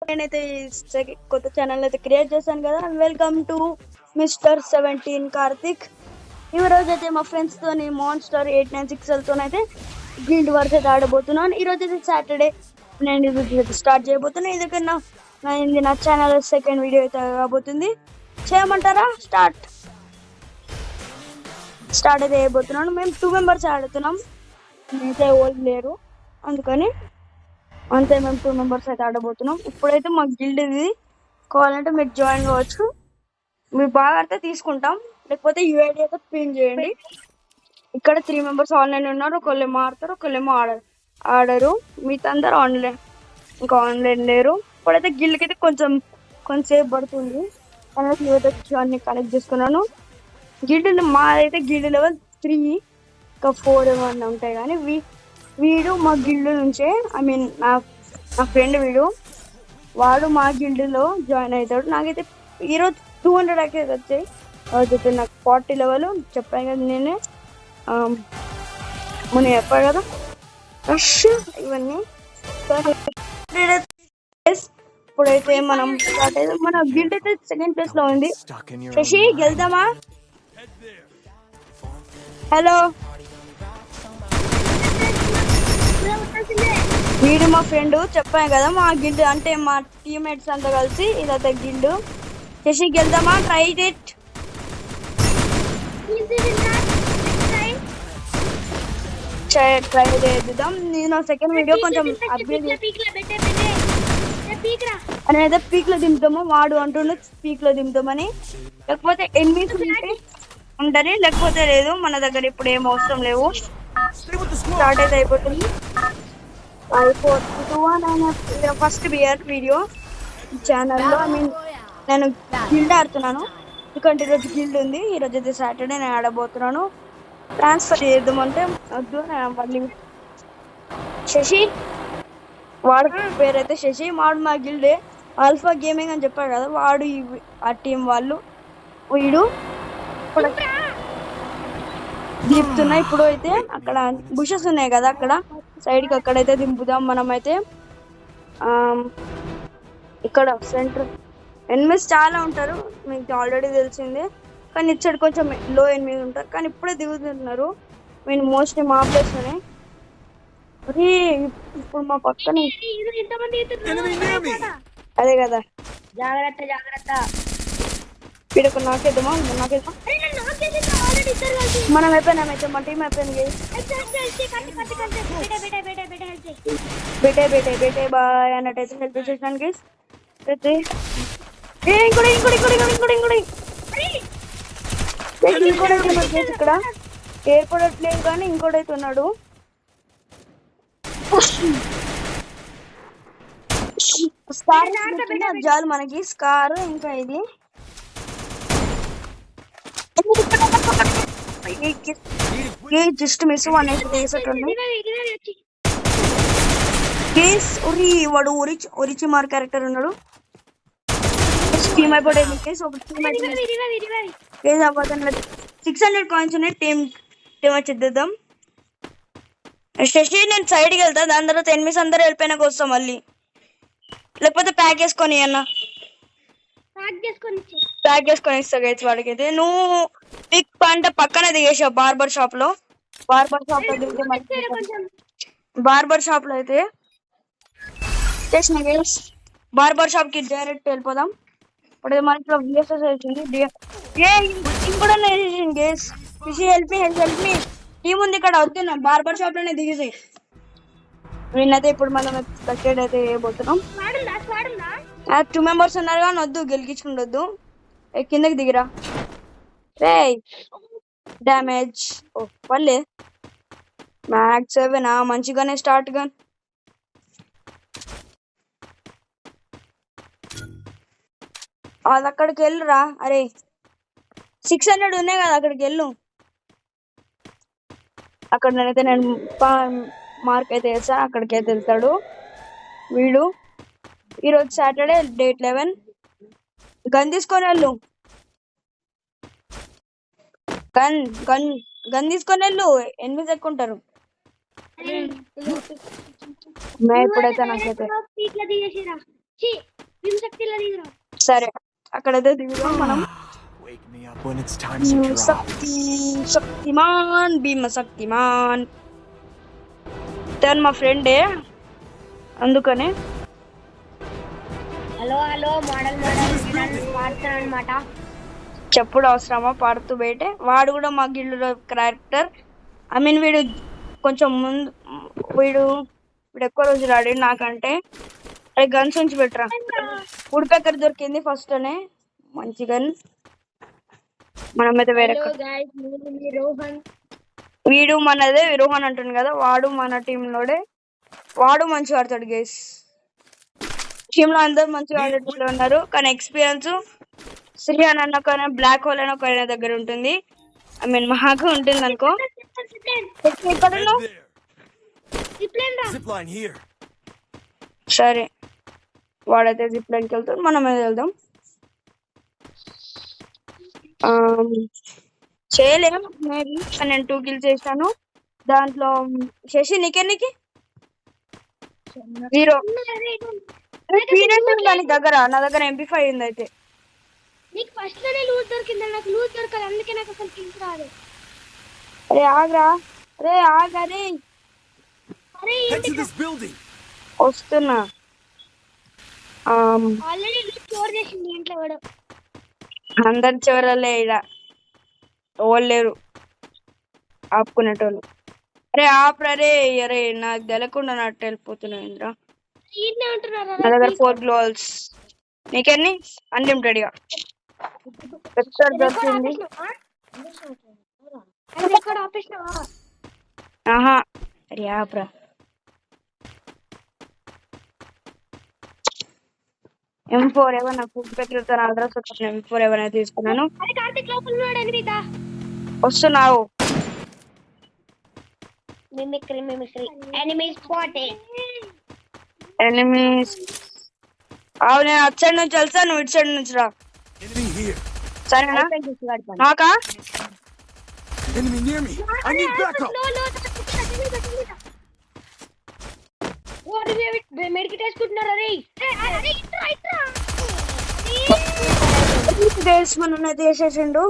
నేనైతే కొత్త ఛానల్ అయితే క్రియేట్ చేశాను కదా. Welcome to mister 17 Karthik. ఈ రోజు అయితే మా ఫ్రెండ్స్ తోని మాన్స్టర్ 896 తోనైతే గిల్డ్ వార్స్ అయితే ఆడబోతున్నాను. ఈ రోజు అయితే సాటర్డే నేను ఇది స్టార్ట్ చేయబోతున్నా. ఇది నా ఛానల్ సెకండ్ వీడియో అయితే కాబోతుంది. చేయమంటారా? స్టార్ట్ అయితే చేయబోతున్నాను. మేము 2 మెంబర్స్ ఆడుతున్నాం, అయితే ఓల్డ్ లేరు, అందుకని అంతే మేము 2 మెంబర్స్ అయితే ఆడబోతున్నాం. ఇప్పుడైతే మా గిల్డ్ ఇది కావాలంటే మీరు జాయిన్ కావచ్చు. మీరు బాగా ఆడితే తీసుకుంటాం, లేకపోతే యూఐడి అయితే పిన్ చేయండి. ఇక్కడ 3 మెంబర్స్ ఆన్లైన్ ఉన్నారు. ఒకళ్ళేమో ఆడతారు, ఒకళ్ళేమో ఆడరు. మిగతా అందరు ఇంకా ఆన్లైన్ లేరు. ఇప్పుడైతే గిల్డ్కి అయితే కొంచెంసేపు పడుతుంది. అన్ని కనెక్ట్ చేసుకున్నాను. గిల్డ్ మాదైతే గిల్డ్ లెవెల్ 3, ఇంకా 4 ఏమన్నా ఉంటాయి. కానీ వీడు మా గిల్డ్ నుంచే, ఐ మీన్ నా ఫ్రెండ్ వాడు మా గిల్డ్లో జాయిన్ అవుతాడు. నాకైతే ఈరోజు 200 అయితే వచ్చాయి. అయితే నాకు 40 లెవెల్ చెప్పాను కదా, నేనే మొన్న చెప్పాను కదా రష్ ఇవన్నీ. ఇప్పుడైతే మనం మన గిల్డ్ అయితే సెకండ్ ప్లేస్ లో ఉంది. శశి గెలుద్దామా? హలో, వీడు మా ఫ్రెండ్ చెప్పాను కదా, మా గిల్డ్ అంటే మా టీమ్మేట్స్ అంతా కలిసి ఇదైతే గిల్డ్. శశి గెలుద్దామా? Try it. ట్రై చేద్దాం. నేను సెకండ్ వీడియో కొంచెం అనేది పీక్ లో దింపుతాము. వాడు అంటుండే పీక్ లో దింపుతామని, లేకపోతే ఎనిమిస్ ఉంటది, లేకపోతే లేదు. మన దగ్గర ఇప్పుడు ఏం అవసరం లేవు. స్టార్ట్ అయితే అయిపోతుంది. ఫస్ట్ బియర్ వీడియో ఛానల్లో, ఐ మీన్ నేను గిల్డ్ ఆడుతున్నాను, ఎందుకంటే ఈరోజు గిల్డ్ ఉంది. ఈరోజు అయితే సాటర్డే నేను ఆడబోతున్నాను. ట్రాన్స్ఫర్ చేద్దామంటే వద్దు. మళ్ళీ శశి, వాడు పేరైతే శశి, వాడు మా గిల్డే. ఆల్ఫా గేమింగ్ అని చెప్పాడు కదా, వాడు ఆ టీం వాళ్ళు. వీడు దింపుతున్నాయి. ఇప్పుడు అయితే అక్కడ బుషెస్ ఉన్నాయి కదా, అక్కడ సైడ్కి అక్కడైతే దింపుదాం. మనమైతే ఇక్కడ సెంటర్ ఎనిమిస్ చాలా ఉంటారు, మీకు ఆల్రెడీ తెలిసిందే. కానీ ఇచ్చాడు కొంచెం లో ఎనిమిది ఉంటారు, కానీ ఇప్పుడే దిగుతున్నారు. నేను మోస్ట్లీ మా ప్లేస్ లోనే. ఇప్పుడు మా పక్కన అదే కదా, జాగ్రత్త. వీడొక నాకేద్దామా? మనం అయిపోయినామైతే, మా టీం అయిపోయింది. బేటే బాయ్ అన్నట్టయితే హెల్ప్ చేసాను గైస్. అయితే ఇక్కడ ఏర్పడట్లేదు, కానీ ఇంకోటైతే ఉన్నాడు. స్కార్ చాలు మనకి, స్కార్ ఇంకా ఇది జస్ట్ మిస్ వాడు ఒరిచి మార్ క్యారెక్టర్ ఉన్నాడు. టీమ్ అయిపోయింది. 600 కాయిన్స్ ఉన్నాయి. టీమ్ వచ్చేద్దాం. శశి నేను సైడ్కి వెళ్తా, దాని తర్వాత ఎనిమిస్ అందరూ వెళ్ళిపోయినాక వస్తాం మళ్ళీ, లేకపోతే ప్యాక్ చేసుకొని అన్న ప్యాక్ చేసుకొని ఇస్తా గైస్ వాడికి. అయితే నువ్వు పిక్ అంటే పక్కనే దిగేసావు బార్బర్ షాప్ లో దిగితే బార్బర్ షాప్ లో అయితే చేసిన గైస్. బార్బర్ షాప్ కి డైరెక్ట్ వెళ్ళిపోదాం. ఇప్పుడు మన ఇంట్లో విఎస్ఎస్ వచ్చింది. ఇంకోటి గేస్ హెల్ప్ మీ టీం ఉంది ఇక్కడ, వద్దు బార్బర్ షాప్ లోనే దిగేసాయి. నేనైతే ఇప్పుడు మనం కట్టెడ్ అయితే వేయబోతున్నాం. 2 మెంబర్స్ ఉన్నారు కానీ వద్దు, గెలిగించుకుంటొద్దు. కిందకి దిగిరా రే. డ్యామేజ్ పర్లే. మ్యాక్స్ 7 మంచిగానే స్టార్ట్ గన్. అది అక్కడికి వెళ్ళురా. అరే 600 ఉన్నాయి కదా, అక్కడికి వెళ్ళు. అక్కడ నేను మార్క్ అయితే వేసా, అక్కడికి అయితే వెళ్తాడు వీడు. ఈరోజు సాటర్డే డేట్ 11. గన్ తీసుకొని వెళ్ళు, గన్ తీసుకొని వెళ్ళు. 8 ఎక్కుంటారు. ఇప్పుడైతే నాకైతే భీమశక్తిలో దిగురా. సరే అక్కడైతే దిగుదాం మనం. Wake me up when it's time to drop. శక్తి శక్తిమాన్ భీమ శక్తిమాన్ తను మా ఫ్రెండే అందుకనే. హలో మోడల్ పాడుతాను అనమాట. చెప్పుడు అవసరమా పాడుతూ బయటే. వాడు కూడా మా గిల్లులో క్యారెక్టర్. ఐ మీన్ వీడు కొంచెం ముందు వీడు ఎక్కువ రోజులు ఆడాడు నాకంటే. అరే గన్స్ ఉంచి పెట్టరా. ఉడిపెక్కర్ దొరికింది ఫస్ట్ అనే మంచి గన్. మనమైతే వేరే రోహన్. వీడు మనదే రోహన్ అంటుంది కదా, వాడు మన టీమ్ లోడే. వాడు మంచిగా ఆడతాడు గైస్. టీమ్ లో అందరు మంచిగా ఆడేటట్లు ఉన్నారు, కానీ ఎక్స్పీరియన్స్ శ్రీహాన్ అన్న కానీ బ్లాక్ హోల్ అని ఒక దగ్గర ఉంటుంది. ఐ మీన్ మహాగా ఉంటుంది అనుకో. Zipline here. సరే వాడైతే జిప్ లైన్కి వెళ్తాడు, మనం మీద వెళ్దాం. చేయలేం మేబీ, నేను 2 kills చేశాను. దాంట్లో శశి నీకెన్నికి 0. దాని దగ్గర నా దగ్గర MP5 ఉంది. అయితే నీకు ఫస్ట్ లోనే లూట్ దొరికింది, నాకు లూట్ దొరకదు, అందుకే నాకు అసలు కిల్స్ రాదు. అరే ఆగ్రా, అరే ఆగరే. Head to this building. వస్తున్నా. ఆల్రెడీ లూట్ స్టోర్ చేసింది ఇంట్లో వాడు. అందరి చివరలే ఇలా ఎవరు లేరు ఆపుకునేటోళ్ళు. అరే ఆపరే. అరే నాకు తెలకుండా నట్టు వెళ్ళిపోతున్నావు ఇంద్రా. ఈయనే ఉంటున్నారా? నా దగ్గర 4 glowals. నీకెన్ని అన్లిమిటెడ్ గా ఎక్కడ దొరికింది. ఆహా అరే ఆపరా. M4 ఏమన్నా ఫుడ్ పెట్టితో అడ్రస్ వచ్చిన M4 ఏమైనా తీసుకున్నాను. వస్తున్నావు. ఎనిమీస్ అవు. నేను అటు సైడ్ నుంచి వెళ్తా, నువ్వు ఇటు సైడ్ నుంచి రా. Enemy here. సరేనా? నాకా Enemy near me. I need backup. Medkit వేసుకుంటున్నారా రే? మనం అయితే వేసేసిండు.